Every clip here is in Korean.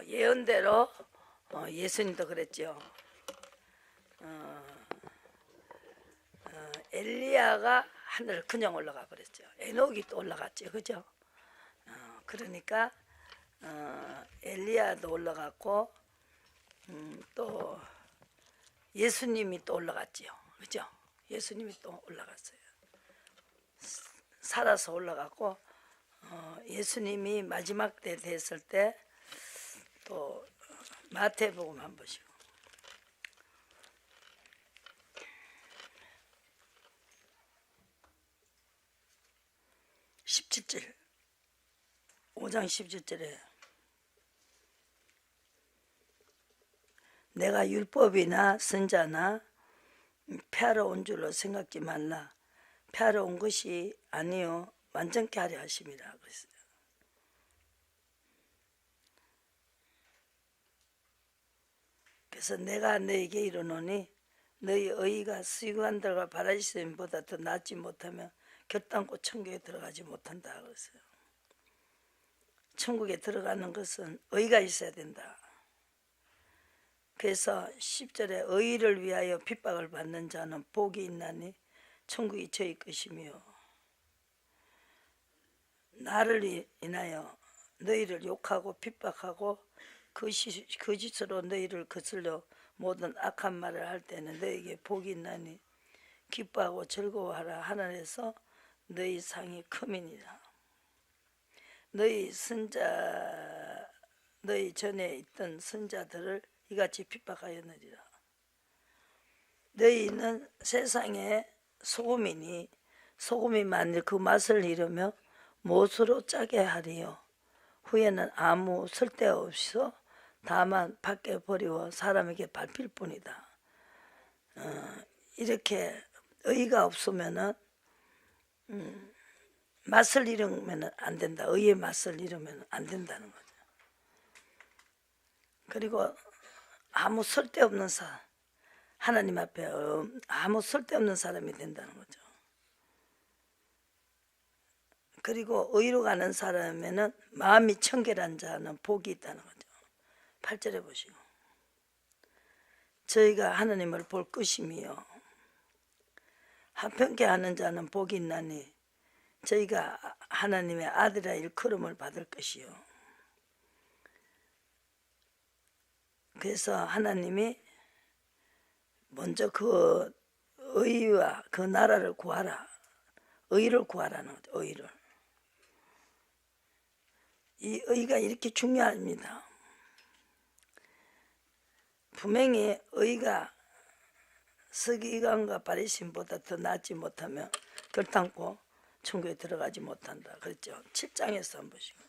예언대로 예수님도 그랬죠. 엘리야가 하늘을 그냥 올라가 버렸죠. 에녹이 또 올라갔죠, 그죠? 그러니까 엘리야도 올라갔고 또 예수님이 또 올라갔지요, 그죠? 예수님이 또 올라갔어요. 살아서 올라갔고 예수님이 마지막 때 됐을 때 또 마태복음 한번 보시고 17절 5장 17절에 내가 율법이나 선자나 폐하러 온 줄로 생각지 말라. 폐하러 온 것이 아니요 완전케 하려 하심이라 그랬어요. 그래서 내가 너에게 이르노니 너희 의의가 수익관들과 바라지심보다 더 낫지 못하면 결단코 천국에 들어가지 못한다 그랬어요. 천국에 들어가는 것은 의의가 있어야 된다. 그래서 10절에 의의를 위하여 핍박을 받는 자는 복이 있나니 천국이 저희 것이며 나를 인하여 너희를 욕하고 핍박하고 거짓으로 너희를 거슬려 모든 악한 말을 할 때는 너희에게 복이 있나니 기뻐하고 즐거워하라. 하늘에서 너희 상이 크미니라. 너희 전에 있던 선자들을 이같이 핍박하였느니라. 너희는 세상의 소금이니 소금이 만일 그 맛을 잃으며 무엇으로 짜게 하리요. 후에는 아무 쓸데없어 다만 밖에 버리워 사람에게 밟힐 뿐이다. 이렇게 의의가 없으면은 맛을 잃으면 안 된다. 의의 맛을 잃으면 안 된다는 거죠. 그리고 아무 쓸데없는 사람, 하나님 앞에 아무 쓸데없는 사람이 된다는 거죠. 그리고 의로 가는 사람에는 마음이 청결한 자는 복이 있다는 거죠. 8절에 보시고 저희가 하나님을 볼 것이며 한평케 하는 자는 복이 있나니 저희가 하나님의 아들의 일컬음을 받을 것이요. 그래서 하나님이 먼저 그 의와 그 나라를 구하라. 의를 구하라는 거죠. 의를. 이 의가 이렇게 중요합니다. 분명히 의가 서기관과 바리새인보다 더 낫지 못하면 결단코 천국에 들어가지 못한다. 그랬죠. 7장에서 한번 보시고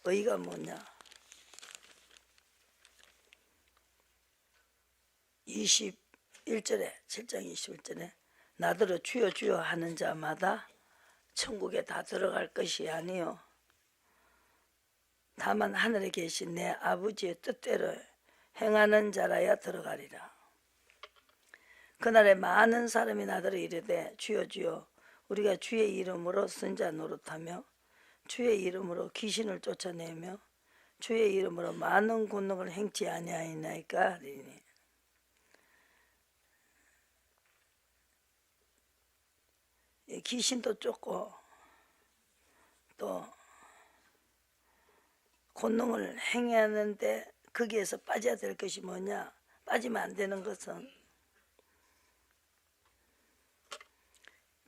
의가 뭐냐? 21절에 7장 21절에 나더러 주여 주여 하는 자마다 천국에 다 들어갈 것이 아니요 다만 하늘에 계신 내 아버지의 뜻대로 행하는 자라야 들어가리라. 그날에 많은 사람이 나더러 이르되 주여 주여 우리가 주의 이름으로 선자 노릇하며 주의 이름으로 귀신을 쫓아내며 주의 이름으로 많은 권능을 행치 아니하였나이까 하리니. 귀신도 쫓고 또 권능을 행하는데 거기에서 빠져야 될 것이 뭐냐? 빠지면 안 되는 것은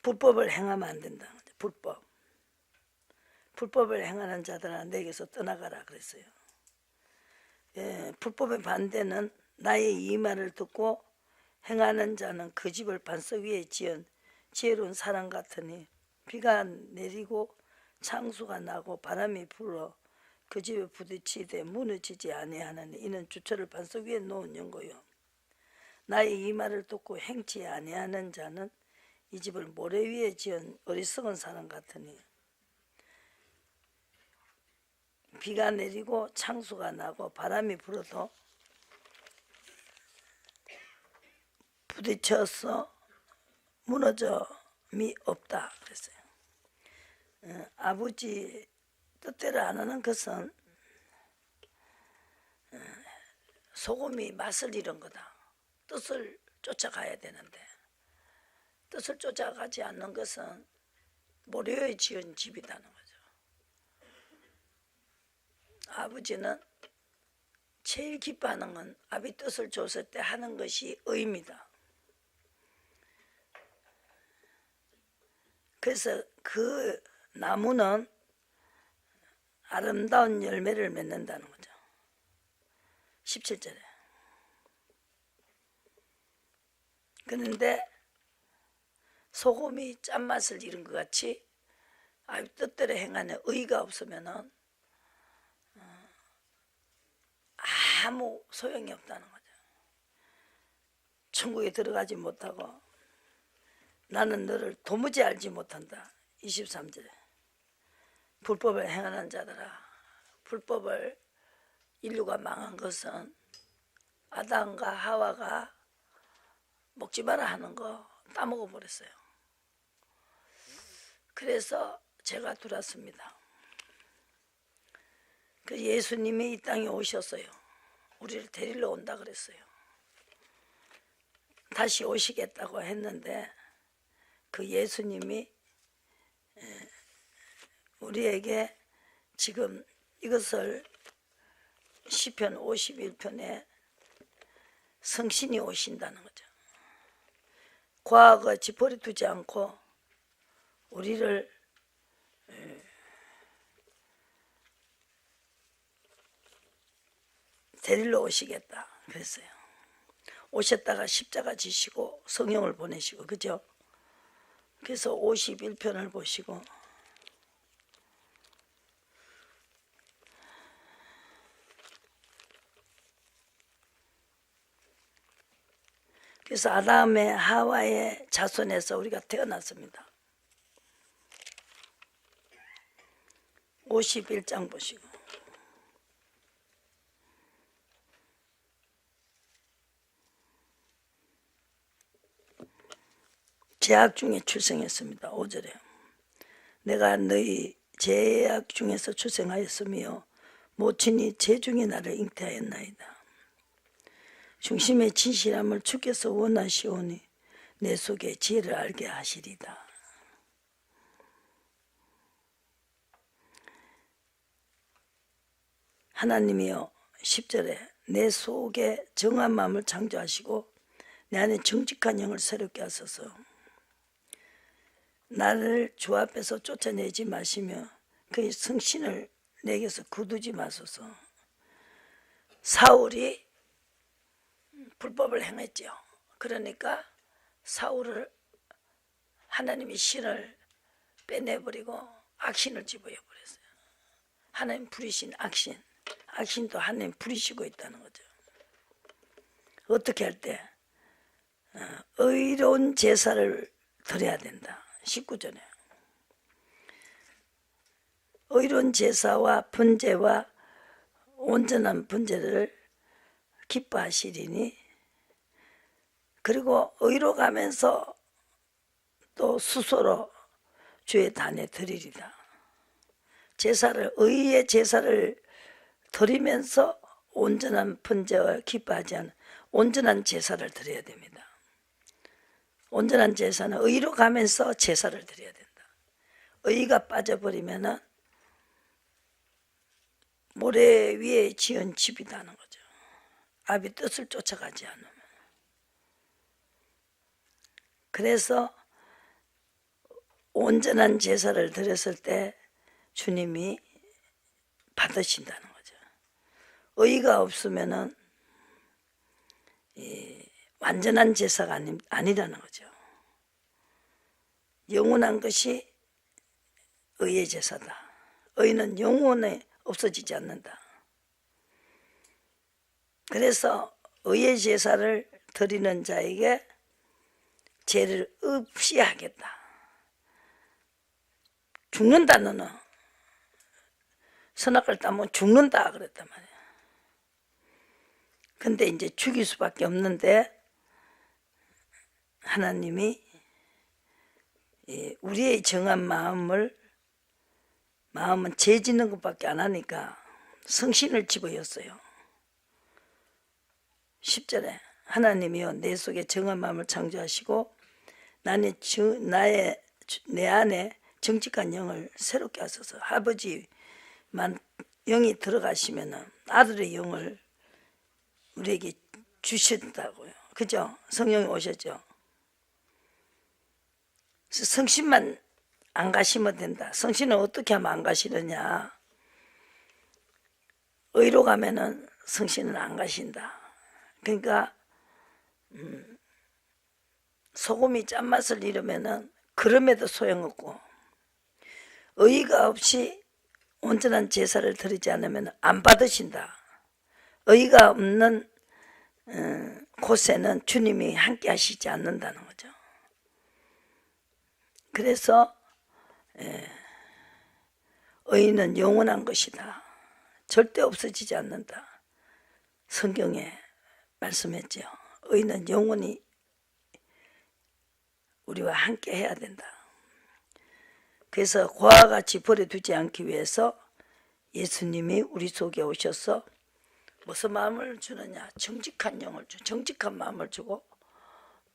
불법을 행하면 안 된다는 거죠. 불법을 행하는 자들아 내게서 떠나가라 그랬어요. 불법의 반대는 나의 이 말을 듣고 행하는 자는 그 집을 반석 위에 지은 지혜로운 사람 같으니 비가 내리고 창수가 나고 바람이 불어 그 집에 부딪히되 무너지지 아니하느니 이는 주처를 반석 위에 놓은 연고요. 나의 이 말을 듣고 행치 아니하는 자는 이 집을 모래 위에 지은 어리석은 사람 같으니 비가 내리고 창수가 나고 바람이 불어도 부딪혀서 무너짐이 없다 그랬어요. 아버지 뜻대로 안 하는 것은 소금이 맛을 잃은 거다. 뜻을 쫓아가야 되는데 뜻을 쫓아가지 않는 것은 모래에 지은 집이라는 거죠. 아버지는 제일 기뻐하는 건 아비 뜻을 줬을 때 하는 것이 의입니다. 그래서 그 나무는 아름다운 열매를 맺는다는 거죠. 17절에. 그런데 소금이 짠맛을 잃은 것 같이 아비 뜻대로 행하는 의가 없으면은 아무 소용이 없다는 거죠. 천국에 들어가지 못하고 나는 너를 도무지 알지 못한다. 23절에. 불법을 행하는 자들아, 불법을 인류가 망한 것은 아담과 하와가 먹지 마라 하는 거 따먹어 버렸어요. 그래서 제가 들었습니다. 그 예수님이 이 땅에 오셨어요. 우리를 데리러 온다 그랬어요. 다시 오시겠다고 했는데 그 예수님이 우리에게 지금 이것을 시편 51편에 성신이 오신다는 거죠. 과거 지퍼리 두지 않고 우리를 데리러 오시겠다 그랬어요. 오셨다가 십자가 지시고 성령을 보내시고, 그죠? 그래서 51편을 보시고 그래서 아담의 하와의 자손에서 우리가 태어났습니다. 51장 보시고 제약 중에 출생했습니다. 5절에 내가 너희 제약 중에서 출생하였으며 모친이 재중에 나를 잉태하였나이다. 중심의 진실함을 주께서 원하시오니 내 속에 지혜를 알게 하시리다. 하나님이여 10절에 내 속에 정한 마음을 창조하시고 내 안에 정직한 영을 새롭게 하소서. 나를 주 앞에서 쫓아내지 마시며 그의 성신을 내게서 거두지 마소서. 사울이 불법을 행했죠. 그러니까 사울을 하나님이 신을 빼내버리고 악신을 집어버렸어요. 하나님 부리신 악신, 악신도 하나님 부리시고 있다는 거죠. 어떻게 할 때? 의로운 제사를 드려야 된다. 19절에 의로운 제사와 번제와 온전한 번제를 기뻐하시리니 그리고 의로 가면서 또 수소로 주의 단에 드리리다. 제사를 의의 제사를 드리면서 온전한 번제와 기뻐하지 않은 온전한 제사를 드려야 됩니다. 온전한 제사는 의로 가면서 제사를 드려야 된다. 의가 빠져버리면은 모래 위에 지은 집이라는 거죠. 아비 뜻을 쫓아가지 않으면. 그래서 온전한 제사를 드렸을 때 주님이 받으신다는 거죠. 의가 없으면은 완전한 제사가 아니라는 거죠. 영원한 것이 의의 제사다. 의는 영원에 없어지지 않는다. 그래서 의의 제사를 드리는 자에게 죄를 없이 하겠다. 죽는다 너는. 선악을 따면 죽는다 그랬단 말이야. 근데 이제 죽일 수밖에 없는데 하나님이 우리의 정한 마음은 죄 짓는 것밖에 안 하니까 성신을 집어였어요. 10절에 하나님이여 내 속에 정한 마음을 창조하시고 내 안에 정직한 영을 새롭게 하소서. 아버지만 영이 들어가시면은 아들의 영을 우리에게 주신다고요. 그죠? 성령이 오셨죠. 성신만 안 가시면 된다. 성신은 어떻게 하면 안 가시느냐? 의로 가면은 성신은 안 가신다. 그러니까 소금이 짠맛을 잃으면은 그럼에도 소용없고, 의의가 없이 온전한 제사를 드리지 않으면 안 받으신다. 의의가 없는 곳에는 주님이 함께 하시지 않는다는 거죠. 그래서 의의는 영원한 것이다. 절대 없어지지 않는다. 성경에 말씀했죠. 의의는 영원히 우리와 함께 해야 된다. 그래서 그와 같이 버려두지 않기 위해서 예수님이 우리 속에 오셔서 무슨 마음을 주느냐? 정직한 영을 주, 정직한 마음을 주고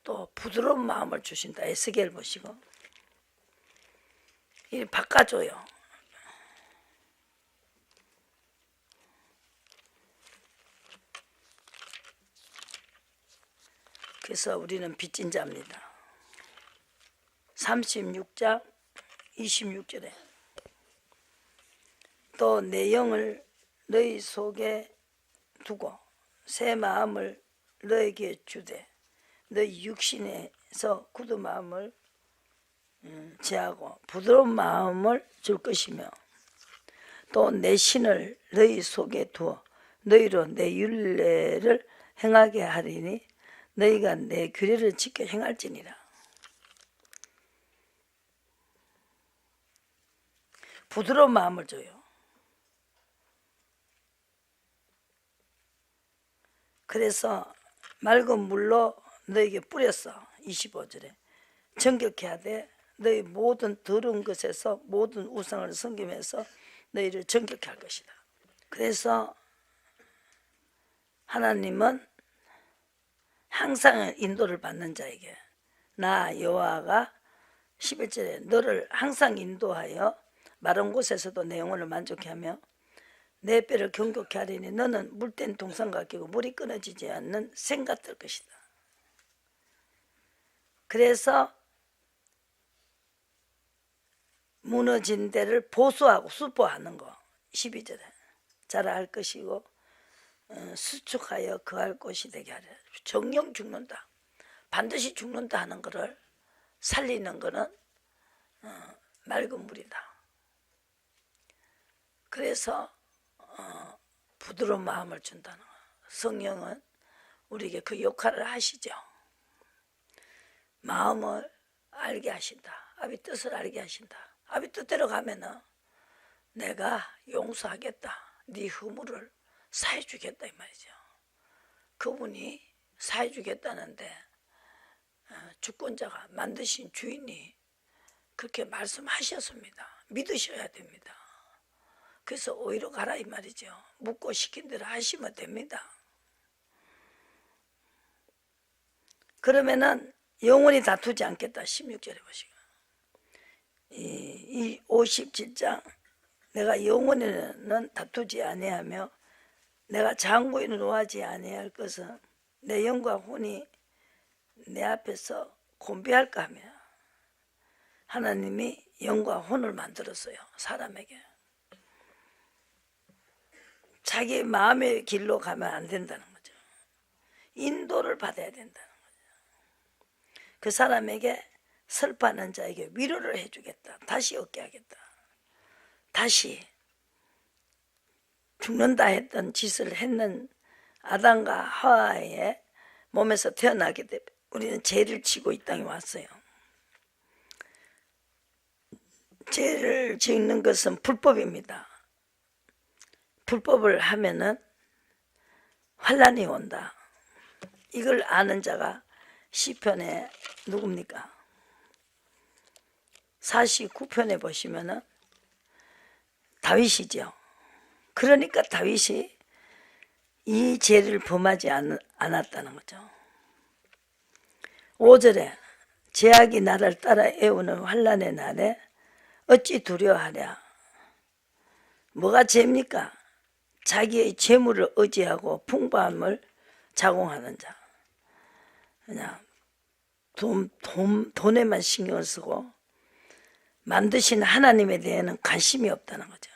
또 부드러운 마음을 주신다. 에스겔 보시고 이 바꿔줘요. 그래서 우리는 빚진 자입니다. 36장 26절에 또 내 영을 너희 속에 두고 새 마음을 너에게 주되 너희 육신에서 굳은 마음을 제하고 부드러운 마음을 줄 것이며 또 내 신을 너희 속에 두어 너희로 내 율례를 행하게 하리니 너희가 내 규례를 지켜 행할지니라. 부드러운 마음을 줘요. 그래서 맑은 물로 너에게 뿌렸어. 25절에 정결케 하되 너희 모든 더러운 것에서 모든 우상을 섬기면서 너희를 정결케 할 것이다. 그래서 하나님은 항상 인도를 받는 자에게 나 여호와가 11절에 너를 항상 인도하여 마른 곳에서도 내 영혼을 만족케 하며 내 뼈를 경고케 하리니 너는 물된 동산과 같고 물이 끊어지지 않는 샘 같을 것이다. 그래서 무너진 데를 보수하고 수보하는 거 12절에 자라할 것이고 수축하여 거할 곳이 되게 하리라. 정령 죽는다. 반드시 죽는다 하는 것을 살리는 것은 맑은 물이다. 그래서 부드러운 마음을 준다는 거예요. 성령은 우리에게 그 역할을 하시죠. 마음을 알게 하신다. 아비 뜻을 알게 하신다. 아비 뜻대로 가면은 내가 용서하겠다. 네 허물을 사해주겠다 이 말이죠. 그분이 사해주겠다는데 주권자가 만드신 주인이 그렇게 말씀하셨습니다. 믿으셔야 됩니다. 그래서 오히려 가라 이 말이죠. 묻고 시킨 대로 하시면 됩니다. 그러면은 영원히 다투지 않겠다. 16절에 보시고 이 57장 내가 영원히는 다투지 아니하며 내가 장구에 노하지 아니할 것은 내 영과 혼이 내 앞에서 곤비할까 하며 하나님이 영과 혼을 만들었어요. 사람에게. 자기 마음의 길로 가면 안 된다는 거죠. 인도를 받아야 된다는 거죠. 그 사람에게 슬퍼하는 자에게 위로를 해주겠다. 다시 얻게 하겠다. 다시 죽는다 했던 짓을 했는 아담과 하와의 몸에서 태어나게 되면 우리는 죄를 지고 이 땅에 왔어요. 죄를 짓는 것은 불법입니다. 불법을 하면은 환난이 온다. 이걸 아는 자가 시편에 누굽니까? 49편에 보시면은 다윗이죠. 그러니까 다윗이 이 죄를 범하지 않았다는 거죠. 5절에 죄악이 나를 따라 애우는 환난의 날에 어찌 두려워하랴. 뭐가 죄입니까? 자기의 재물을 의지하고 풍부함을 자공하는 자. 그냥 돈에만 신경을 쓰고 만드신 하나님에 대해서는 관심이 없다는 거죠.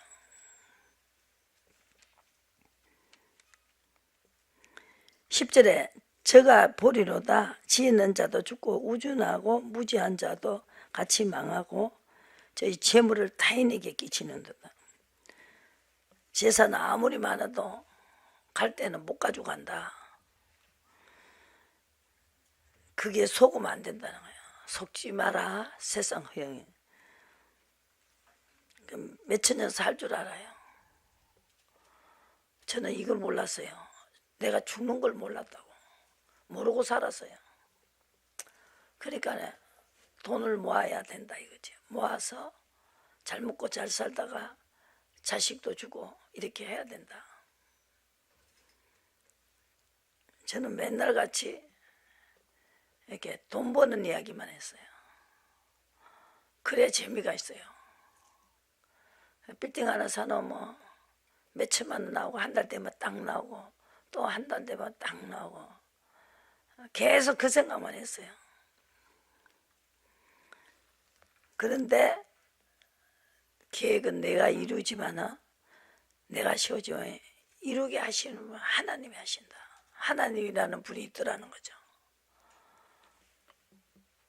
10절에 저가 보리로다. 지혜는 자도 죽고 우준하고 무지한 자도 같이 망하고 저희 재물을 타인에게 끼치는 듯다. 재산은 아무리 많아도 갈 때는 못 가지고 간다. 그게 속으면 안 된다는 거예요. 속지 마라. 세상 허영이. 몇천 년 살 줄 알아요. 저는 이걸 몰랐어요. 내가 죽는 걸 몰랐다고. 모르고 살았어요. 그러니까 돈을 모아야 된다 이거지. 모아서 잘 먹고 잘 살다가 자식도 주고 이렇게 해야 된다. 저는 맨날 같이 이렇게 돈 버는 이야기만 했어요. 그래야 재미가 있어요. 빌딩 하나 사놓으면 몇천만 원 나오고 한 달 되면 딱 나오고 또 한 달 되면 딱 나오고 계속 그 생각만 했어요. 그런데 계획은 내가 이루지만 내가 쉬어지면 이루게 하시는 분 하나님이 하신다. 하나님이라는 분이 있더라는 거죠.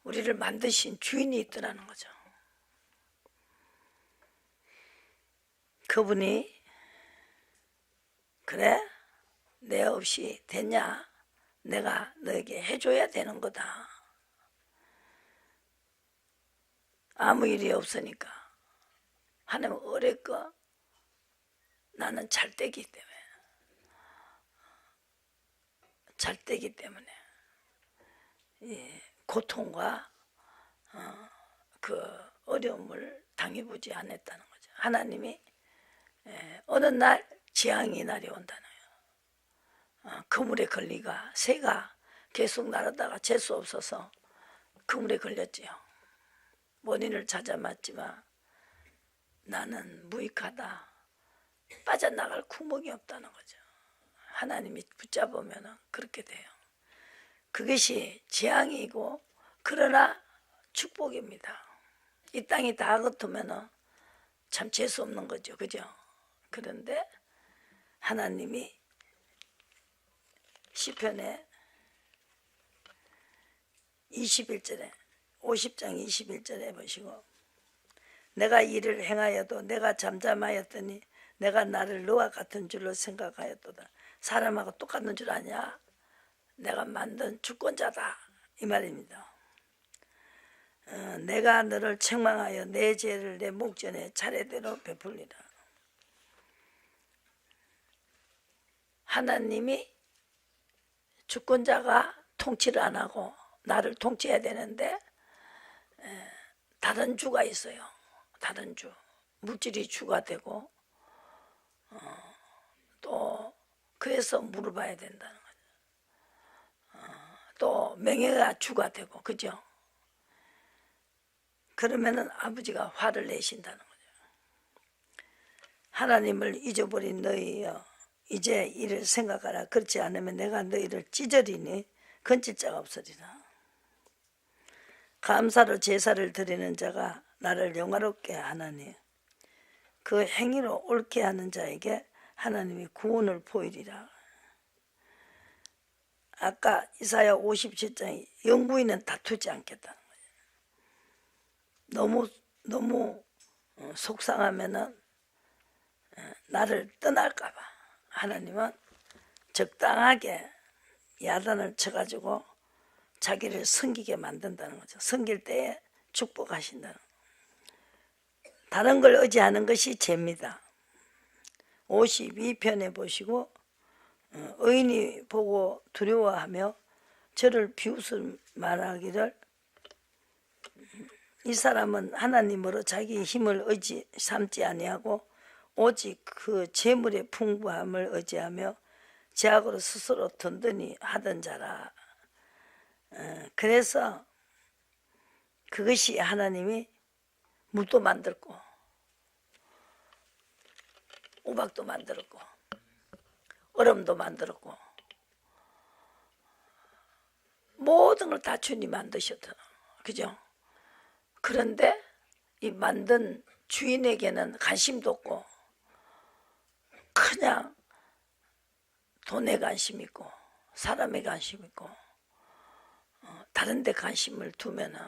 우리를 만드신 주인이 있더라는 거죠. 그분이 그래? 내 없이 됐냐? 내가 너에게 해줘야 되는 거다. 아무 일이 없으니까 하나님 어렵고 나는 잘되기 때문에 이 고통과 그 어려움을 당해보지 않았다는 거죠. 하나님이 어느 날 재앙의 날이 온다는 거예요. 그물에 걸리가 새가 계속 날아다가 재수 없어서 그물에 걸렸지요. 원인을 찾아 맞지만 나는 무익하다. 빠져나갈 구멍이 없다는 거죠. 하나님이 붙잡으면 그렇게 돼요. 그것이 재앙이고 그러나 축복입니다. 이 땅이 다 같으면 참 재수 없는 거죠. 그죠? 그런데 하나님이 시편에 21절에 50장 21절에 보시고 내가 일을 행하여도 내가 잠잠하였더니 내가 나를 너와 같은 줄로 생각하였도다. 사람하고 똑같은 줄 아냐? 내가 만든 주권자다 이 말입니다. 내가 너를 책망하여 내 죄를 내 목전에 차례대로 베풀리라. 하나님이 주권자가 통치를 안 하고 나를 통치해야 되는데 다른 주가 있어요. 다른 주. 물질이 주가 되고 또 그래서 물어봐야 된다는 거죠. 또 명예가 주가 되고 그죠? 그러면은 아버지가 화를 내신다는 거죠. 하나님을 잊어버린 너희여 이제 이를 생각하라. 그렇지 않으면 내가 너희를 찢으리니 건질 자가 없으리라. 감사로 제사를 드리는 자가 나를 영화롭게 하나니 그 행위로 옳게 하는 자에게 하나님이 구원을 보이리라. 아까 이사야 57장에 영부인은 다투지 않겠다는 거예요. 너무 속상하면은 나를 떠날까 봐 하나님은 적당하게 야단을 쳐가지고 자기를 섬기게 만든다는 거죠. 섬길 때에 축복하신다는 거예요. 다른 걸 의지하는 것이 죄입니다. 52편에 보시고 의인이 보고 두려워하며 저를 비웃을 말하기를 이 사람은 하나님으로 자기 힘을 의지 삼지 아니하고 오직 그 재물의 풍부함을 의지하며 제약으로 스스로 든든히 하던 자라. 그래서 그것이 하나님이 물도 만들고 우박도 만들었고 얼음도 만들었고 모든 걸 다 주님 만드셨다. 그죠? 그런데 이 만든 주인에게는 관심도 없고 그냥 돈에 관심 있고 사람에 관심 있고 다른 데 관심을 두면은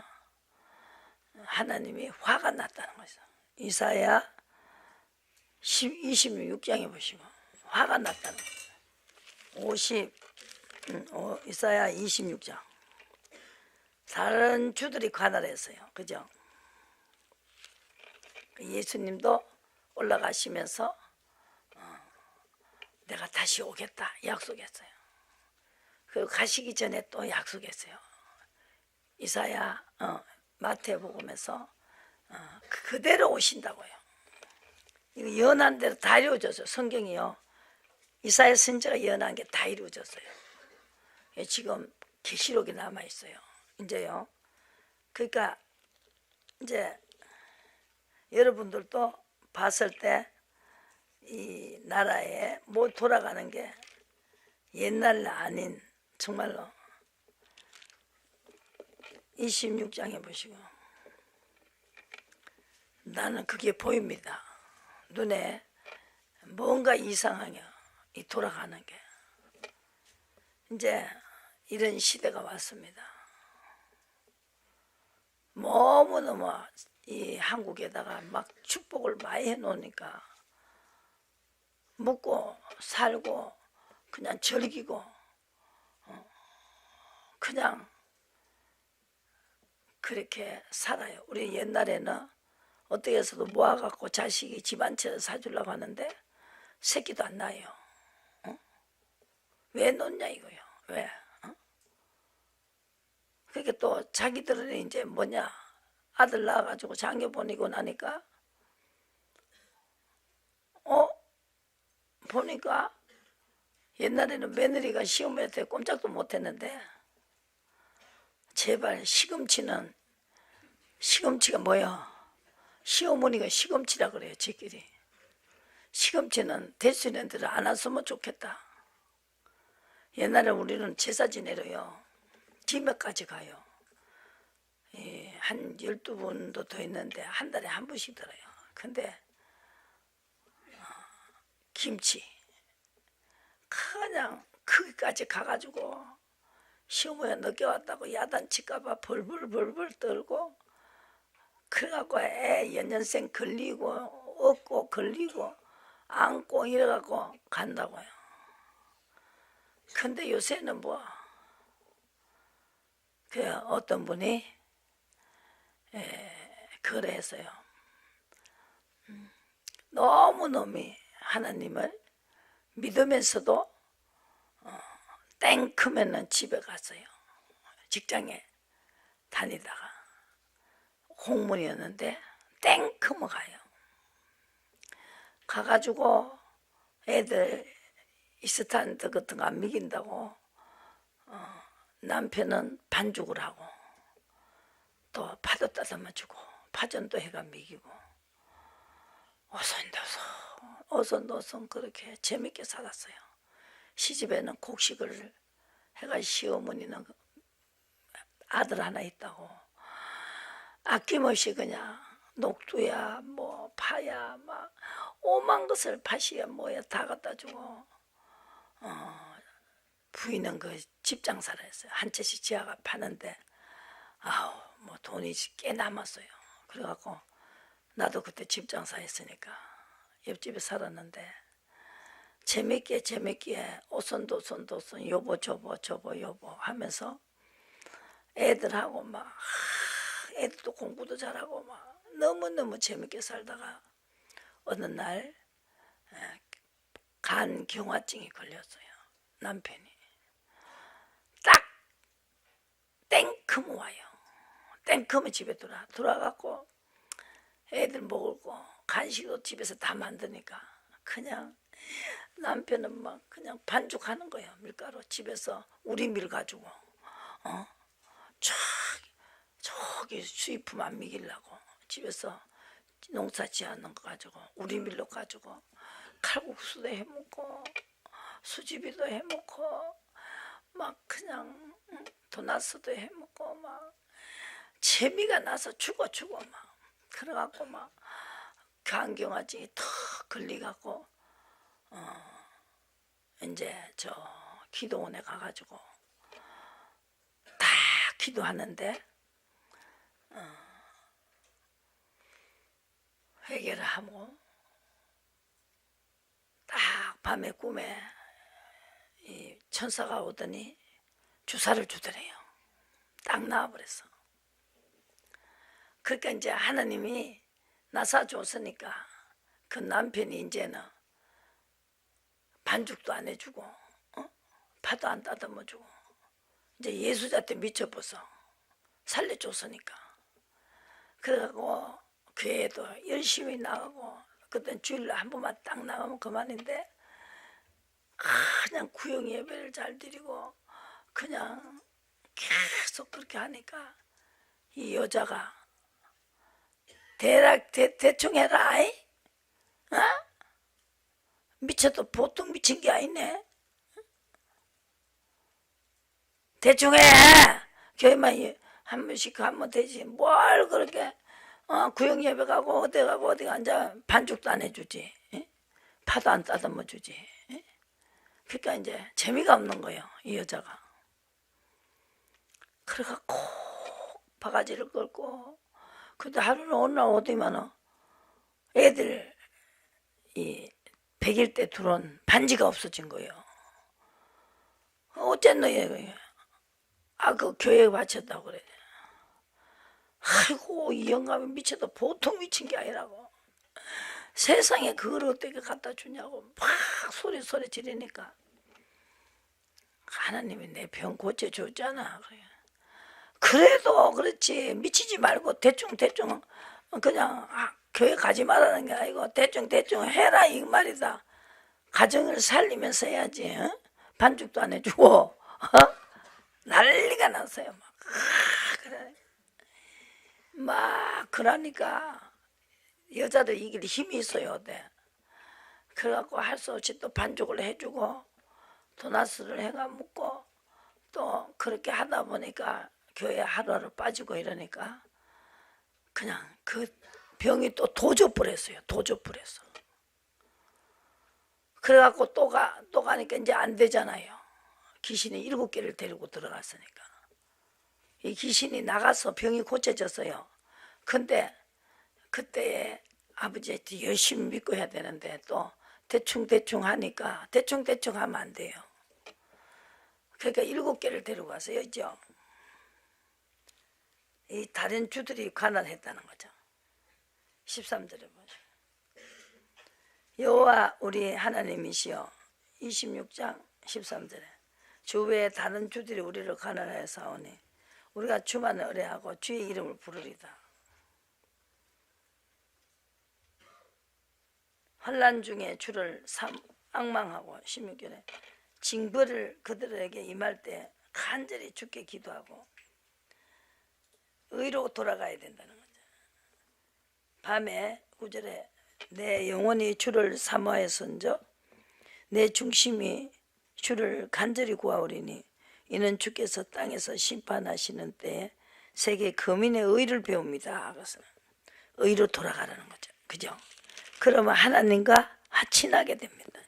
하나님이 화가 났다는 거죠. 이사야 26장에 보시고 화가 났다는 거죠. 이사야 26장. 다른 주들이 관할했어요. 그죠? 예수님도 올라가시면서 내가 다시 오겠다 약속했어요. 그리고 가시기 전에 또 약속했어요. 이사야 마태복음에서 그대로 오신다고요. 이거 예언한 대로 다 이루어졌어요. 성경이요. 이사야 선지자가 예언한 게 다 이루어졌어요. 지금 계시록이 남아 있어요. 이제요. 그러니까 이제 여러분들도 봤을 때 이 나라에 뭐 돌아가는 게 옛날 아닌 정말로 26장에 보시고 나는 그게 보입니다. 눈에 뭔가 이상하게 이 돌아가는 게 이제 이런 시대가 왔습니다. 너무너무 이 한국에다가 막 축복을 많이 해놓으니까 먹고 살고 그냥 즐기고 그냥 그렇게 살아요. 우리 옛날에는 어떻게 해서도 모아갖고 자식이 집 한 채 사주려고 하는데 새끼도 안 낳아요. 왜 놓냐 이거요. 왜? 그게 또 자기들은 이제 뭐냐 아들 낳아가지고 장교 보내고 나니까 보니까 옛날에는 며느리가 시어머니할 때 꼼짝도 못했는데 제발 시금치가 뭐야? 시어머니가 시금치라 그래요. 지끼리 시금치는 대수년들은 안 왔으면 좋겠다. 옛날에 우리는 제사 지내러요 김해까지 가요. 한 12분도 더 있는데 한 달에 한 번씩 들어요. 근데 김치 그냥 거기까지 가가지고 시어머니가 늦게 왔다고 야단칠까봐 벌벌 떨고 그래갖고 애 연년생 걸리고 업고 걸리고 안고 이래갖고 간다고요. 근데 요새는 그 어떤 분이 그래서요 너무너무 하나님을 믿으면서도 땡 크면은 집에 갔어요. 직장에 다니다가 공무원이었는데 땡 크면 가요. 가가지고 애들 이스탄트 같은 거 안 먹인다고 남편은 반죽을 하고 또 파도 따듬어 주고 파전도 해가 먹이고 어선도선 그렇게 재밌게 살았어요. 시집에는 곡식을 해가 시어머니는 아들 하나 있다고 아낌없이 그냥 녹두야 뭐 파야 막 오만 것을 팥이야 뭐야 다 갖다 주고 부인은 그 집장사를 했어요. 한 채씩 지하가 파는데 뭐 돈이 꽤 남았어요. 그래갖고 나도 그때 집장사 했으니까 옆집에 살았는데 재밌게 오선도선 여보 여보 하면서 애들하고 막 애들도 공부도 잘하고 막 너무너무 재밌게 살다가 어느 날 간경화증이 걸렸어요. 남편이 딱 땡크면 와요. 땡크면 집에 돌아가고 애들 먹을 거 간식도 집에서 다 만드니까 그냥 남편은 막 그냥 반죽하는 거예요. 밀가루 집에서 우리 밀 가지고 저기 수입품 안 먹이려고 집에서 농사 지어놓은 거 가지고 우리 밀로 가지고 칼국수도 해먹고 수제비도 해먹고 막 그냥 도나스도 해먹고 막 재미가 나서 죽어 막 그래갖고 막 간경화증이 턱 걸리갖고 이제 저 기도원에 가가지고 딱 기도하는데 회개를 하고 딱 밤에 꿈에 이 천사가 오더니 주사를 주더래요. 딱 나와버렸어. 그러니까 이제 하나님이 나사줬으니까 그 남편이 이제는 반죽도 안 해주고 파도 안 따듬어주고 이제 예수자한테 미쳐버서 살려줬으니까 그래갖고 교회도 열심히 나가고 그땐 주일날 한 번만 딱 나가면 그만인데 그냥 구역 예배를 잘 드리고 그냥 계속 그렇게 하니까 이 여자가 대충 해라 아이? 어? 미쳐도 보통 미친 게 아니네. 대충 해. 교회만 한 번씩 가면 되지. 뭘 그렇게 구역 예배 가고 어디 앉아 반죽도 안 해주지. 파도 안 따듬어 주지. 그러니까 이제 재미가 없는 거예요. 이 여자가. 그래갖고 바가지를 끌고 근데 하루는 어느 날 어디면 애들 이 100일 때 들어온 반지가 없어진 거예요. 어쨌노 얘. 그 교회에 바쳤다고 그래. 아이고 이 영감이 미쳐도 보통 미친 게 아니라고. 세상에 그걸 어떻게 갖다 주냐고 막 소리 지르니까 하나님이 내 병 고쳐줬잖아. 그래도 그렇지 미치지 말고 대충 그냥 교회 가지 말라는 게 아니고 대충 해라 이 말이다. 가정을 살리면서 해야지. 반죽도 안 해주고 난리가 났어요. 그래. 막 그러니까 여자들 이길 힘이 있어요. 그래갖고 할 수 없이 또 반죽을 해주고 도나스를 해가 먹고 또 그렇게 하다 보니까 교회 하루하루 빠지고 이러니까 그냥 그 병이 또 도져버렸어요. 그래갖고 또 가니까 이제 안 되잖아요. 귀신이 7개를 데리고 들어갔으니까 이 귀신이 나가서 병이 고쳐졌어요. 근데 그때 아버지한테 열심히 믿고 해야 되는데 또 대충 하니까 대충 하면 안 돼요. 그러니까 7개를 데리고 가서 여죠. 이 다른 주들이 가난했다는 거죠. 13절에 보죠. 여호와 우리 하나님이시여 26장 13절에 주 외에 다른 주들이 우리를 가난하여 사오니 우리가 주만 의뢰하고 주의 이름을 부르리다. 환난 중에 주를 앙망하고 16절에 징벌을 그들에게 임할 때 간절히 주께 기도하고 의로 돌아가야 된다는 거죠. 밤에 9절에 내 영혼이 주를 사모하였은저 내 중심이 주를 간절히 구하오리니 이는 주께서 땅에서 심판하시는 때에 세계 거민의 의를 배웁니다. 그것은 의로 돌아가라는 거죠. 그죠? 그러면 하나님과 화친하게 됩니다.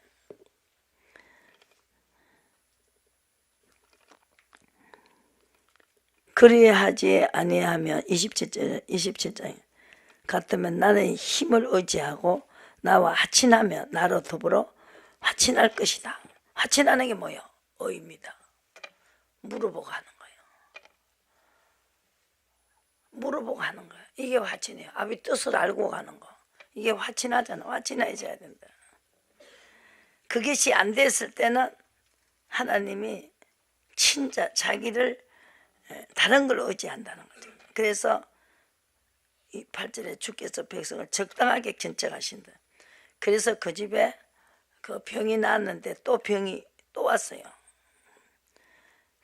그리하지 아니하면 27장 같으면 나는 힘을 의지하고 나와 화친하며 나로 더불어 화친할 것이다. 화친하는 게 뭐예요? 의입니다. 물어보고 하는 거예요. 물어보고 하는 거예요. 이게 화친이에요. 아비 뜻을 알고 가는 거. 이게 화친하잖아. 화친해져야 된다. 그것이 안 됐을 때는 하나님이 자기를 다른 걸 의지한다는 거죠. 그래서 이 8절에 주께서 백성을 적당하게 견책하신다. 그래서 그 집에 그 병이 나았는데 또 병이 또 왔어요.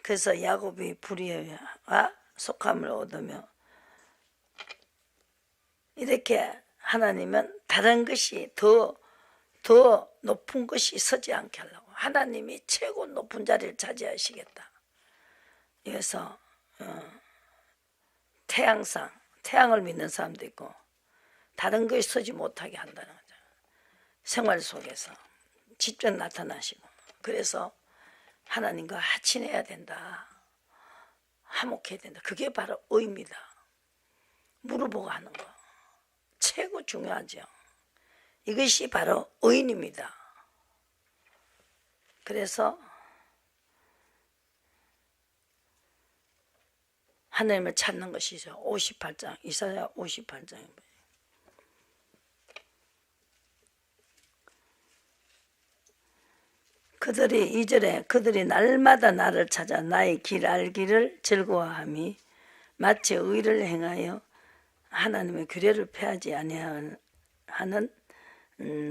그래서 야곱이 불의와 속함을 얻으며 이렇게 하나님은 다른 것이 더 높은 것이 서지 않게 하려고 하나님이 최고 높은 자리를 차지하시겠다. 그래서 태양을 믿는 사람도 있고 다른 것이 서지 못하게 한다는 거죠. 생활 속에서 직접 나타나시고 그래서 하나님과 하친해야 된다. 화목해야 된다. 그게 바로 의입니다. 물어보고 하는 거 최고 중요하죠. 이것이 바로 의인입니다. 그래서 하나님을 찾는 것이죠. 58장 이사야 58장입니다. 그들이 2절에 그들이 날마다 나를 찾아 나의 길 알기를 즐거워함이 마치 의를 행하여 하나님의 규례를 폐하지 아니하는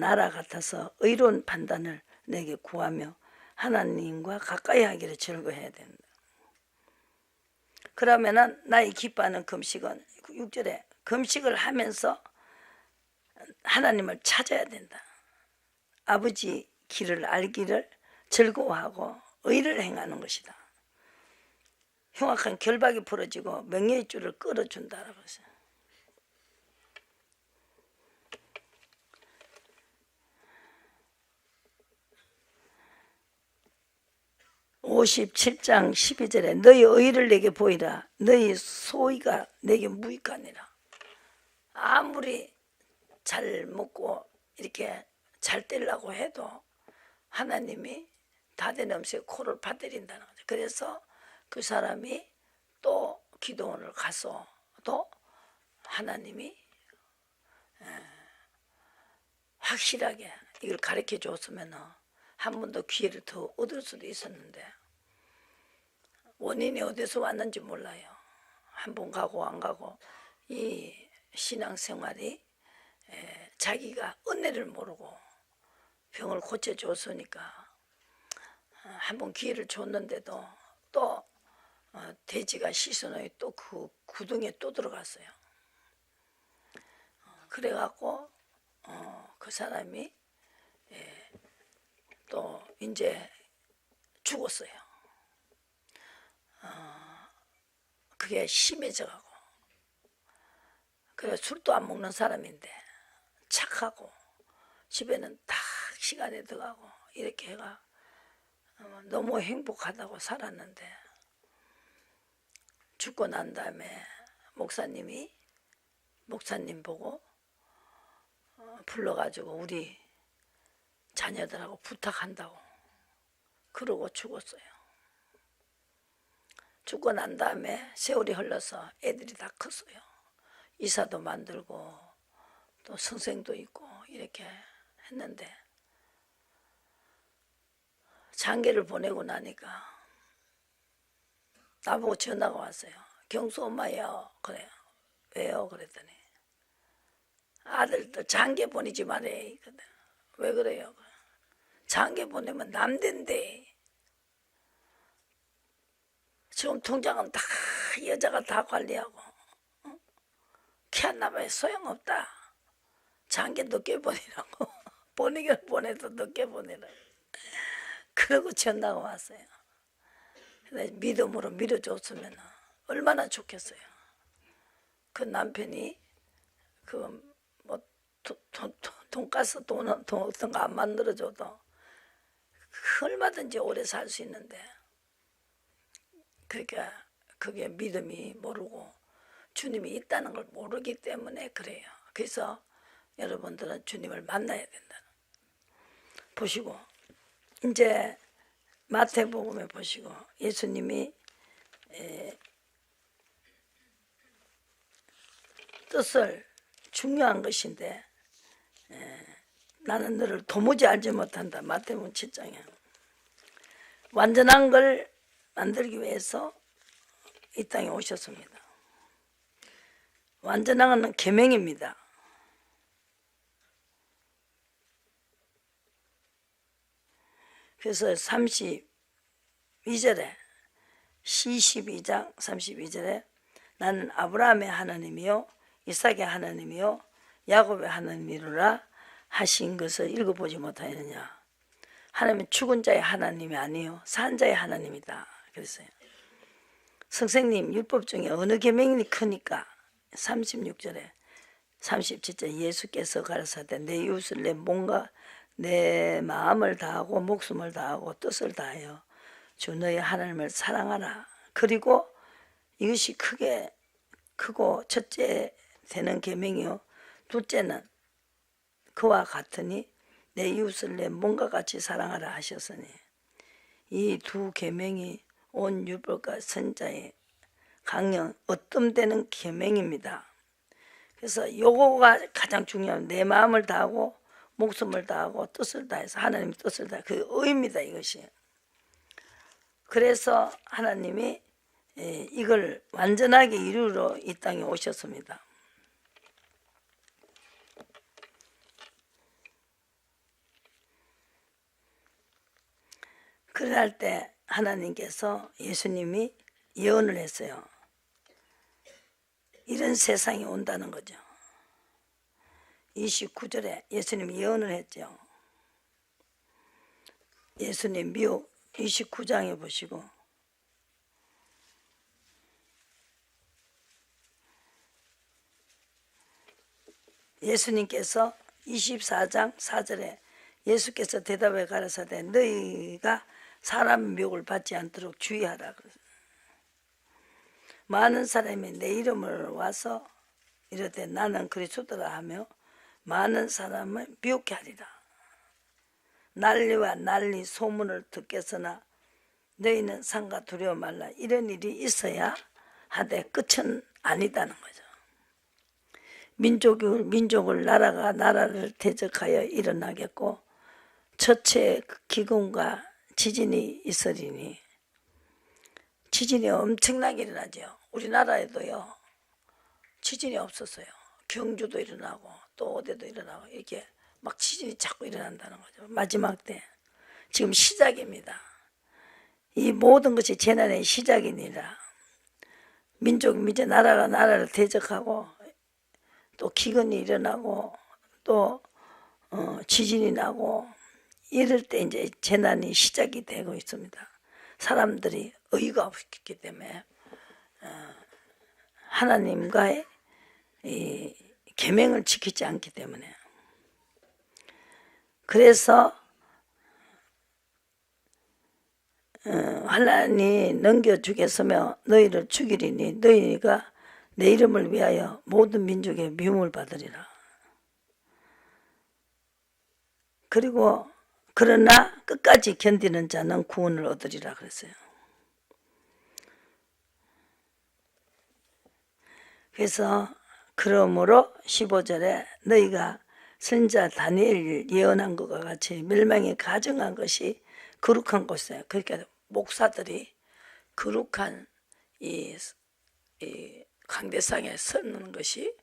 나라 같아서 의로운 판단을 내게 구하며 하나님과 가까이 하기를 즐거워해야 된다. 그러면은 나의 기뻐하는 금식은 6절에 금식을 하면서 하나님을 찾아야 된다. 아버지 길을 알기를 즐거워하고 의를 행하는 것이다. 흉악한 결박이 풀어지고 명예의 줄을 끌어준다라고 했어요. 57장 12절에 너희 의를 내게 보이라. 너희 소위가 내게 무익하니라. 아무리 잘 먹고 이렇게 잘 되려고 해도 하나님이 다된 음식에 코를 파뜨린다는 거죠. 그래서 그 사람이 또 기도원을 가서 또 하나님이 확실하게 이걸 가르쳐 줬으면 한 번 더 기회를 더 얻을 수도 있었는데 원인이 어디서 왔는지 몰라요. 한 번 가고 안 가고 이 신앙생활이 자기가 은혜를 모르고 병을 고쳐줬으니까 한 번 기회를 줬는데도 또 돼지가 씻어놓은 또 그 구덩이에 또 들어갔어요. 그래갖고 그 사람이 또 이제 죽었어요. 그게 심해져가고 그래 술도 안 먹는 사람인데 착하고 집에는 딱 시간에 들어가고 이렇게 해가 너무 행복하다고 살았는데 죽고 난 다음에 목사님 보고 불러가지고 우리 자녀들하고 부탁한다고 그러고 죽었어요. 죽고 난 다음에 세월이 흘러서 애들이 다 컸어요. 이사도 만들고 또 선생도 있고 이렇게 했는데 장계를 보내고 나니까 나보고 전화가 왔어요. 경수 엄마요. 그래요. 왜요? 그랬더니 아들도 장계 보내지 말래. 왜 그래요? 장계 보내면 남된대. 지금 통장은 다 여자가 다 관리하고 키웠나봐요. 소용없다. 장계 늦게 보내라고. 보내기를 보내도 늦게 보내라고. 그러고 전화가 왔어요. 믿음으로 밀어줬으면 얼마나 좋겠어요. 그 남편이 그 뭐 돈가스 돈 어떤 거 안 만들어줘도 얼마든지 오래 살 수 있는데 그러니까 그게 믿음이 모르고 주님이 있다는 걸 모르기 때문에 그래요. 그래서 여러분들은 주님을 만나야 된다. 보시고 이제 마태복음에 보시고 예수님이 뜻을 중요한 것인데 나는 너를 도무지 알지 못한다. 마태복음 7장에 완전한 걸 만들기 위해서 이 땅에 오셨습니다. 완전한 건 계명입니다. 그래서 32절에 22장 32절에 나는 아브라함의 하나님이요 이삭의 하나님이요 야곱의 하나님이로라 하신 것을 읽어보지 못하느냐. 하나님은 죽은 자의 하나님이 아니요 산 자의 하나님이다 그랬어요. 선생님 율법 중에 어느 계명이 크니까 36절에 37절 예수께서 가라사대 내 이웃을 내 몸과 내 마음을 다하고 목숨을 다하고 뜻을 다하여 주 너의 하나님을 사랑하라. 그리고 이것이 크고 첫째 되는 계명이요 둘째는 그와 같으니 내 이웃을 내 몸과 같이 사랑하라 하셨으니 이 두 계명이 온 율법과 선자의 강령 어뜸되는 계명입니다. 그래서 요거가 가장 중요한 내 마음을 다하고 목숨을 다하고 뜻을 다해서 하나님의 뜻을 다해 그 의미다 이것이. 그래서 하나님이 이걸 완전하게 이루러 이 땅에 오셨습니다. 그럴 때 하나님께서 예수님이 예언을 했어요. 이런 세상이 온다는 거죠. 29절에 예수님이 예언을 했죠. 예수님 미혹 29장에 보시고 예수님께서 24장 4절에 예수께서 대답해 가라사대 너희가 사람 미혹을 받지 않도록 주의하라. 많은 사람이 내 이름을 와서 이르되 나는 그리스도라 하며 많은 사람을 미혹케 하리라. 난리와 난리 소문을 듣겠으나 너희는 상가 두려워 말라. 이런 일이 있어야 하되 끝은 아니다는 거죠. 민족을 나라가 나라를 대적하여 일어나겠고 첫째 기근과 지진이 있으리니 지진이 엄청나게 일어나죠. 우리나라에도요 지진이 없었어요. 경주도 일어나고 또 어디도 일어나고 이렇게 막 지진이 자꾸 일어난다는 거죠. 마지막 때 지금 시작입니다. 이 모든 것이 재난의 시작이니라. 민족이 이제 나라가 나라를 대적하고 또 기근이 일어나고 또 지진이 나고 이럴 때 이제 재난이 시작이 되고 있습니다. 사람들이 의의가 없기 때문에 하나님과의 이 계명을 지키지 않기 때문에 그래서 환난이 넘겨주겠으며 너희를 죽이리니 너희가 내 이름을 위하여 모든 민족의 미움을 받으리라. 그리고 그러나 끝까지 견디는 자는 구원을 얻으리라 그랬어요. 그래서 그러므로 15절에 너희가 선자 다니엘 예언한 것과 같이 멸망이 가증한 것이 거룩한 곳이에요. 그러니까 목사들이 거룩한 이 강대상에 서는 것이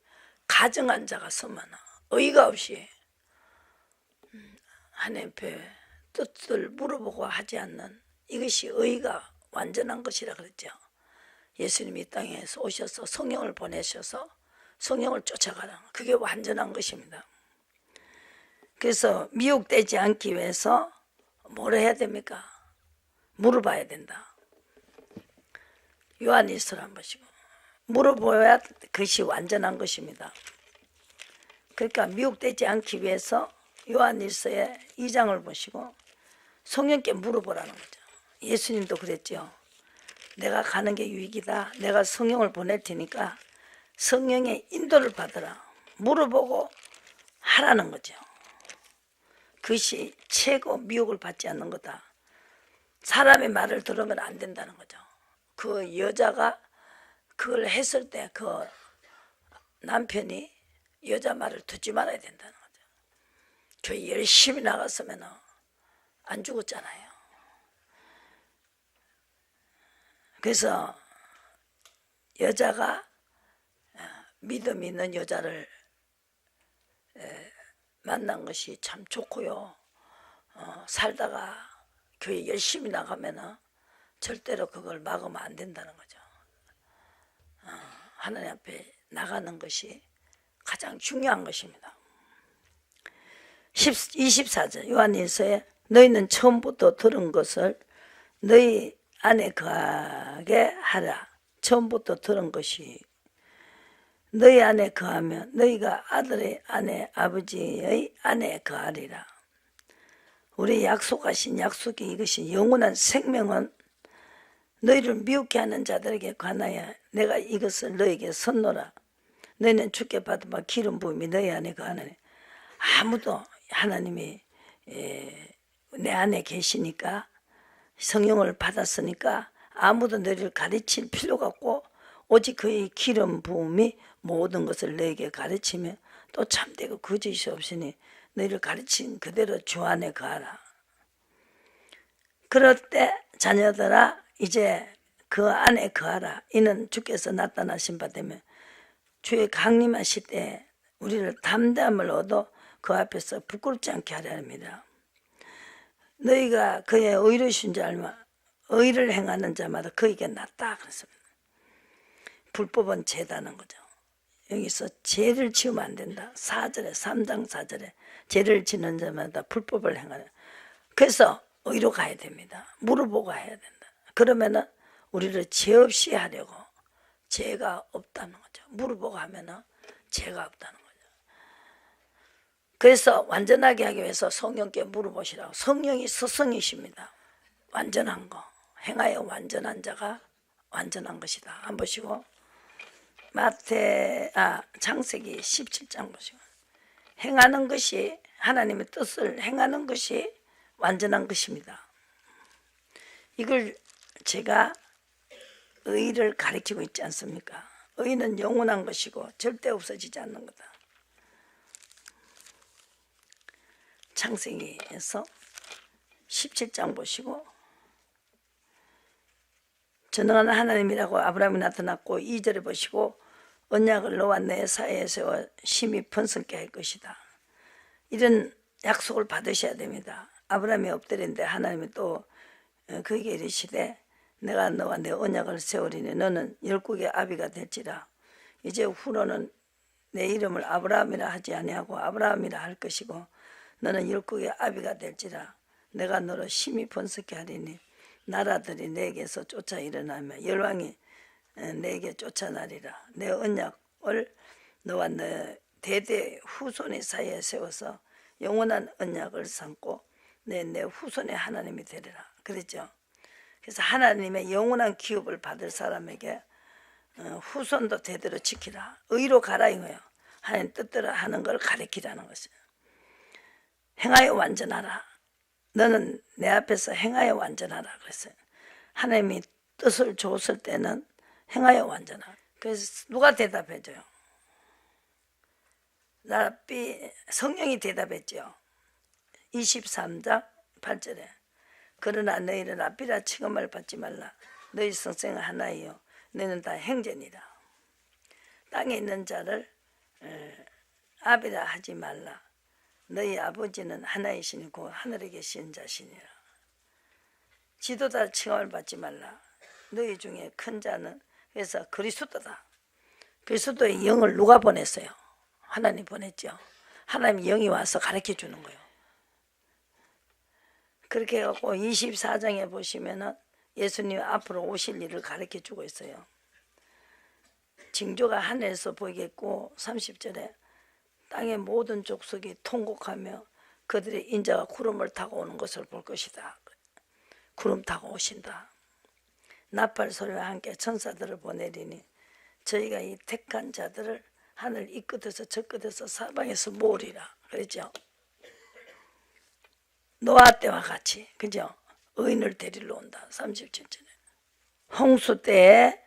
가증한 자가 서면 의의가 없이 하나님 앞에 뜻을 물어보고 하지 않는 이것이 의의가 완전한 것이라 그랬죠. 예수님이 이 땅에서 오셔서 성령을 보내셔서 성령을 쫓아가라. 그게 완전한 것입니다. 그래서 미혹되지 않기 위해서 뭘 해야 됩니까? 물어봐야 된다. 요한일서를 한번 보시고 물어봐야 그것이 완전한 것입니다. 그러니까 미혹되지 않기 위해서 요한일서의 2장을 보시고 성령께 물어보라는 거죠. 예수님도 그랬죠. 내가 가는 게 유익이다. 내가 성령을 보낼 테니까 성령의 인도를 받으라. 물어보고 하라는 거죠. 그것이 최고 미혹을 받지 않는 거다. 사람의 말을 들으면 안 된다는 거죠. 그 여자가 그걸 했을 때 그 남편이 여자 말을 듣지 말아야 된다는 거죠. 교회 열심히 나갔으면 안 죽었잖아요. 그래서 여자가 믿음 있는 여자를 만난 것이 참 좋고요. 살다가 교회 열심히 나가면은 절대로 그걸 막으면 안 된다는 거죠. 하나님 앞에 나가는 것이 가장 중요한 것입니다. 24절 요한일서에 너희는 처음부터 들은 것을 너희 안에 거하게 하라. 처음부터 들은 것이 너희 안에 거하면 너희가 아들의 안에 아버지의 안에 거하리라. 우리 약속하신 약속이 이것이 영원한 생명은 너희를 미혹해 하는 자들에게 관하여 내가 이것을 너희에게 선노라. 너희는 주께 받은 바 기름 부음이 너희 안에 거하느니 아무도 하나님이 내 안에 계시니까 성령을 받았으니까 아무도 너희를 가르칠 필요가 없고 오직 그의 기름 부음이 모든 것을 너에게 가르치며 또 참되고 거짓이 없으니 너희를 가르친 그대로 주 안에 거하라. 그럴 때 자녀들아 이제 그 안에 거하라. 이는 주께서 나타나신 바 되면 주의 강림하실 때 우리를 담대함을 얻어 그 앞에서 부끄럽지 않게 하려 합니다. 너희가 그의 의로우신 줄 알면 의를 행하는 자마다 그에게 낫다 그랬습니다. 불법은 죄다는 거죠. 여기서 죄를 지으면 안 된다. 4절에 3장 4절에 죄를 지는 자마다 불법을 행하는. 그래서 의로 가야 됩니다. 물어보고 해야 된다. 그러면은 우리를 죄 없이 하려고 죄가 없다는 거죠. 물어보고 하면은 죄가 없다는 거죠. 그래서 완전하게 하기 위해서 성령께 물어보시라고. 성령이 스승이십니다. 완전한 거 행하여 완전한 자가 완전한 것이다. 한번 보시고 창세기 17장 보시고 행하는 것이 하나님의 뜻을 행하는 것이 완전한 것입니다. 이걸 제가 의를 가르치고 있지 않습니까? 의는 영원한 것이고 절대 없어지지 않는 거다. 창세기에서 17장 보시고 전능한 하나님이라고 아브라함이 나타났고 2절에 보시고 언약을 너와 내 사이에 세워 심히 번성케 할 것이다. 이런 약속을 받으셔야 됩니다. 아브라함이 엎드린데 하나님이 또 그에게 이르시되 내가 너와 내 언약을 세우리니 너는 열국의 아비가 될지라. 이제 후로는 내 이름을 아브라함이라 하지 아니하고 아브라함이라 할 것이고 너는 열국의 아비가 될지라. 내가 너로 심히 번성케 하리니 나라들이 내게서 쫓아 일어나며 열왕이 내게 쫓아나리라. 내 언약을 너와 내 대대 후손의 사이에 세워서 영원한 언약을 삼고 내 후손의 하나님이 되리라. 그랬죠. 그래서 하나님의 영원한 기업을 받을 사람에게 후손도 대대로 지키라. 의로 가라 이거예요. 하나님 뜻대로 하는 걸 가르치라는 것이에요. 행하여 완전하라. 너는 내 앞에서 행하여 완전하라 그랬어요. 하나님이 뜻을 줬을 때는 행하여 완전하라. 그래서 누가 대답해줘요? 성령이 대답했죠. 23장 8절에 그러나 너희는 아비라 칭함을 받지 말라. 너희 성생은 하나이요 너희는 다 형제니라. 땅에 있는 자를 아비라 하지 말라. 너희 아버지는 하나이시니 곧 하늘에 계신 자시니라. 지도자 칭함을 받지 말라. 너희 중에 큰 자는 그래서 그리스도다. 그리스도의 영을 누가 보냈어요? 하나님 보냈죠. 하나님 영이 와서 가르쳐 주는 거예요. 그렇게 해갖고 24장에 보시면은 예수님 앞으로 오실 일을 가르쳐 주고 있어요. 징조가 하늘에서 보이겠고 30절에 땅의 모든 족속이 통곡하며 그들의 인자가 구름을 타고 오는 것을 볼 것이다. 구름 타고 오신다. 나팔 소리와 함께 천사들을 보내리니 저희가 이 택한 자들을 하늘 이 끝에서 저 끝에서 사방에서 모으리라. 그랬죠. 노아 때와 같이 그죠. 의인을 데리러 온다. 37절에 홍수 때에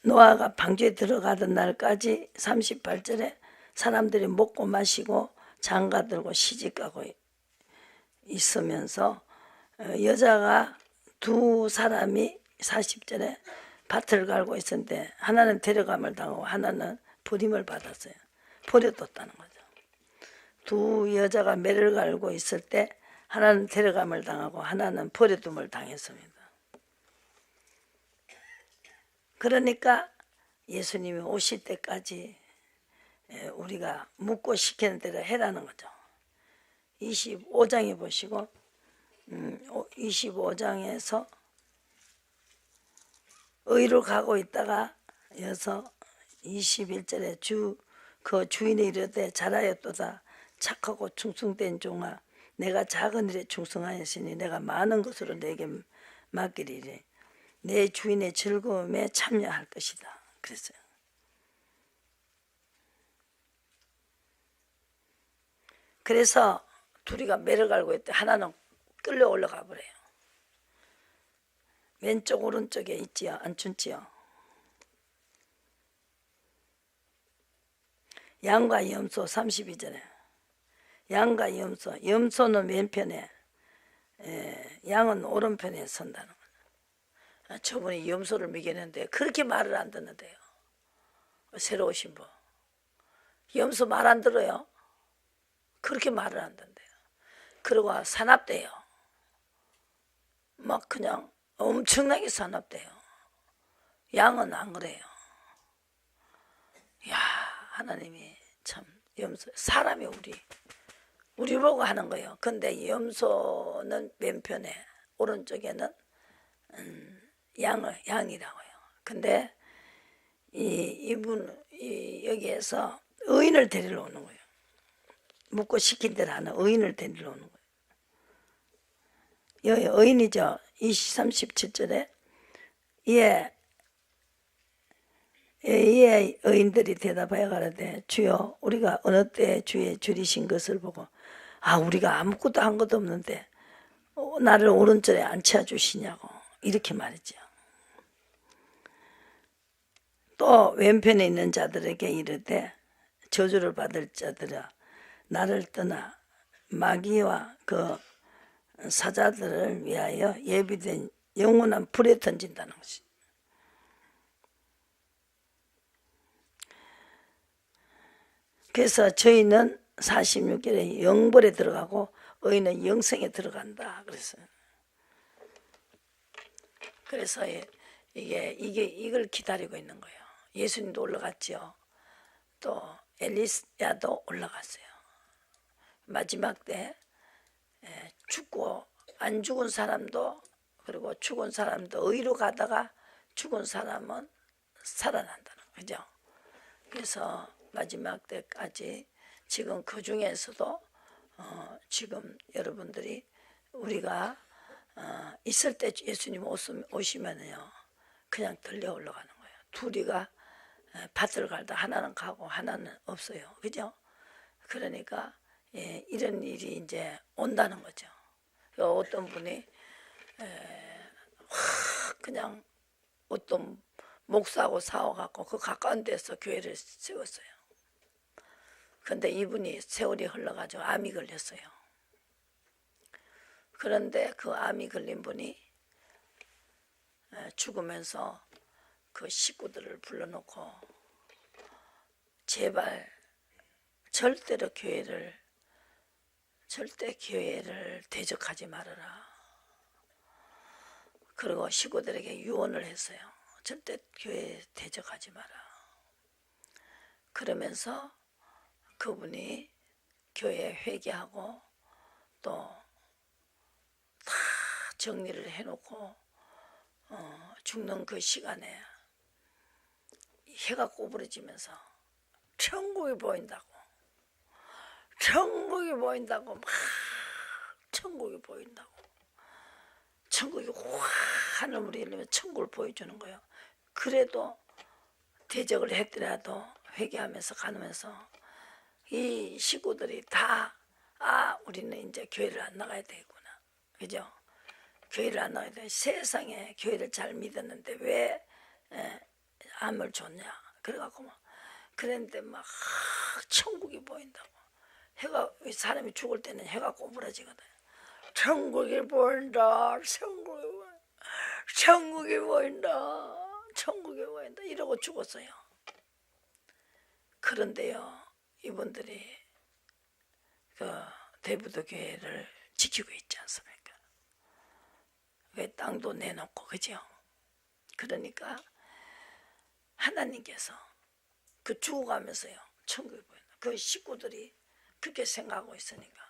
노아가 방주에 들어가던 날까지 38절에 사람들이 먹고 마시고 장가들고 시집가고 있으면서 여자가 두 사람이 40절에 밭을 갈고 있었는데 하나는 데려감을 당하고 하나는 버림을 받았어요. 버려뒀다는 거죠. 두 여자가 매를 갈고 있을 때 하나는 데려감을 당하고 하나는 버려둠을 당했습니다. 그러니까 예수님이 오실 때까지 우리가 묻고 시키는 대로 해라는 거죠. 25장에 보시고 25장에서 의로 가고 있다가 여서 21절에 그 주인이 이르되 잘하였도다 착하고 충성된 종아 내가 작은 일에 충성하였으니 내가 많은 것으로 내게 맡기리니 내 주인의 즐거움에 참여할 것이다 그랬어요. 그래서 둘이가 매를 갈고 있대. 하나는 끌려 올라가 버려요. 왼쪽 오른쪽에 있지요. 앉춘지요. 양과 염소 32절에 양과 염소는 왼편에 양은 오른편에 선다는 거예요. 저분이 염소를 먹이는데 그렇게 말을 안 듣는데요. 새로 오신 분 염소 말 안 들어요. 그렇게 말을 안 듣는데요. 그리고 사납대요. 막 그냥 엄청나게 사납대요. 양은 안 그래요. 야 하나님이 참 염소 사람이 우리 보고 하는 거예요. 근데 염소는 왼편에 오른쪽에는 양이라고요. 근데 이분 여기에서 의인을 데리러 오는 거예요. 묻고 시킨 대로 하는 의인을 데리러 오는 거예요. 여기 의인이죠. 37절에 이에 의인들이 대답하여 가라되 주여 우리가 어느 때 주의 줄이신 것을 보고 우리가 아무것도 한 것도 없는데 나를 오른쪽에 앉혀 주시냐고 이렇게 말이죠. 또 왼편에 있는 자들에게 이르되 저주를 받을 자들아 나를 떠나 마귀와 그 사자들을 위하여 예비된 영원한 불에 던진다는 것이. 그래서 저희는 46절에 영벌에 들어가고 의인은 영생에 들어간다 그랬어요. 그래서 이걸 기다리고 있는 거예요. 예수님도 올라갔죠. 또 엘리야도 올라갔어요. 마지막 때 죽고 안 죽은 사람도 그리고 죽은 사람도 의로 가다가 죽은 사람은 살아난다는 거죠. 그래서 마지막 때까지 지금 그 중에서도 지금 여러분들이 우리가 있을 때 예수님 오시면요 그냥 들려 올라가는 거예요. 둘이가 밭을 갈다 하나는 가고 하나는 없어요. 그죠? 그러니까 이런 일이 이제 온다는 거죠. 어떤 분이 그냥 어떤 목사하고 싸워갖고 그 가까운 데서 교회를 세웠어요. 근데 이분이 세월이 흘러가지고 암이 걸렸어요. 그런데 그 암이 걸린 분이 죽으면서 그 식구들을 불러놓고 제발 절대 교회를 대적하지 말아라. 그리고 식구들에게 유언을 했어요. 절대 교회 대적하지 마라. 그러면서 그분이 교회 회개하고 또 다 정리를 해놓고 죽는 그 시간에 해가 꼬부러지면서 천국이 보인다고 막 천국이 보인다고 천국이 확 하늘물이 열리면 천국을 보여주는 거예요. 그래도 대적을 했더라도 회개하면서 가면서 이 식구들이 다 우리는 이제 교회를 안 나가야 되겠구나. 그죠? 교회를 안 나가야 돼. 세상에 교회를 잘 믿었는데 왜 암을 줬냐. 그래갖고 막 그랬는데 막 천국이 보인다고. 해가 사람이 죽을 때는 해가 꼬부라지거든. 천국이 보인다. 천국이 보인다. 이러고 죽었어요. 그런데요, 이분들이 그 대부도 교회를 지키고 있지 않습니까? 왜 땅도 내놓고, 그죠? 그러니까 하나님께서 그 죽어가면서요, 천국이 보인다. 그 식구들이 그렇게 생각하고 있으니까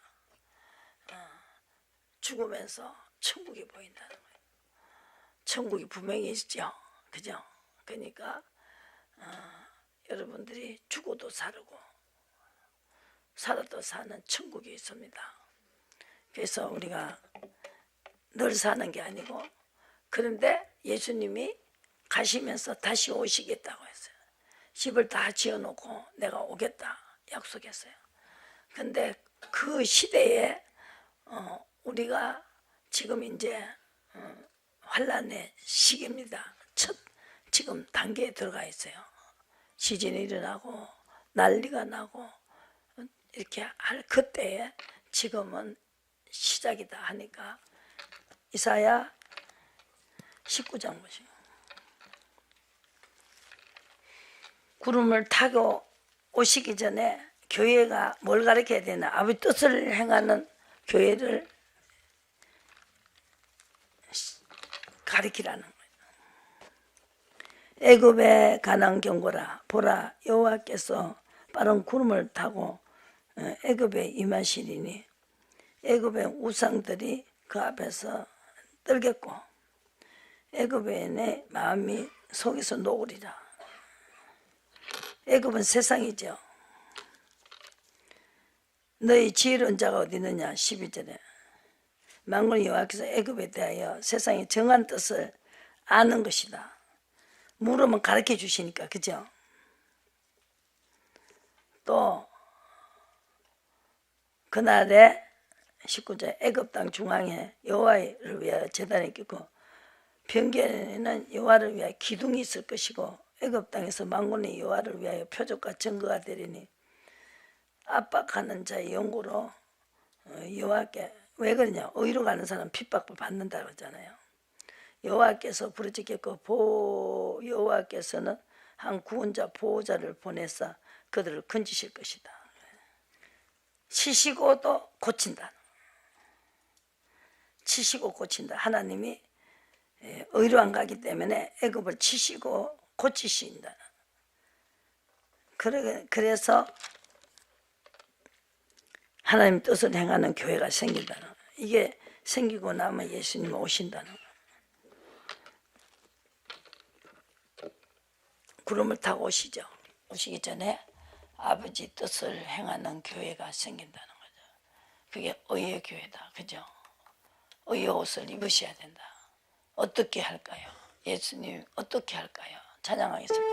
죽으면서 천국이 보인다는 거예요. 천국이 분명히 있죠, 그죠? 그러니까 여러분들이 죽어도 살고 살아도 사는 천국이 있습니다. 그래서 우리가 늘 사는 게 아니고, 그런데 예수님이 가시면서 다시 오시겠다고 했어요. 집을 다 지어놓고 내가 오겠다 약속했어요. 근데 그 시대에 우리가 지금 이제 환란의 시기입니다. 첫 지금 단계에 들어가 있어요. 지진이 일어나고 난리가 나고 이렇게 할 그때에 지금은 시작이다 하니까 이사야 19장 보시고, 구름을 타고 오시기 전에 교회가 뭘 가르쳐야 되나? 아버지 뜻을 행하는 교회를 가르치라는 거예요. 애굽에 관한 경고라. 보라, 여호와께서 빠른 구름을 타고 애굽에 임하시리니 애굽의 우상들이 그 앞에서 떨겠고 애굽의 마음이 속에서 녹으리라. 애굽은 세상이죠. 너희 지혜로운 자가 어디 있느냐? 12절에 만군의 여호와께서 애굽에 대하여 세상의 정한 뜻을 아는 것이다. 물으면 가르쳐 주시니까, 그죠? 또 그날에 19절 애굽 땅 중앙에 여호와를 위하여 제단이 있고 변경에는 여호와를 위하여 기둥이 있을 것이고 애굽 땅에서 만군의 여호와를 위하여 표적과 증거가 되리니 압박하는 자의 영구로 여호와께, 왜 그러냐? 의로 가는 사람 핍박을 받는다고 하잖아요. 여호와께서 부르짖겠고 여호와께서는 한 구원자 보호자를 보내사 그들을 건지실 것이다. 치시고도 고친다. 치시고 고친다. 하나님이 의로 안 가기 때문에 애굽을 치시고 고치신다. 그래서 하나님 뜻을 행하는 교회가 생긴다는 거예요. 이게 생기고 나면 예수님 오신다는 거예요. 구름을 타고 오시죠. 오시기 전에 아버지 뜻을 행하는 교회가 생긴다는 거죠. 그게 의의 교회다. 그죠? 의의 옷을 입으셔야 된다. 어떻게 할까요? 예수님 어떻게 할까요? 찬양하겠습니다.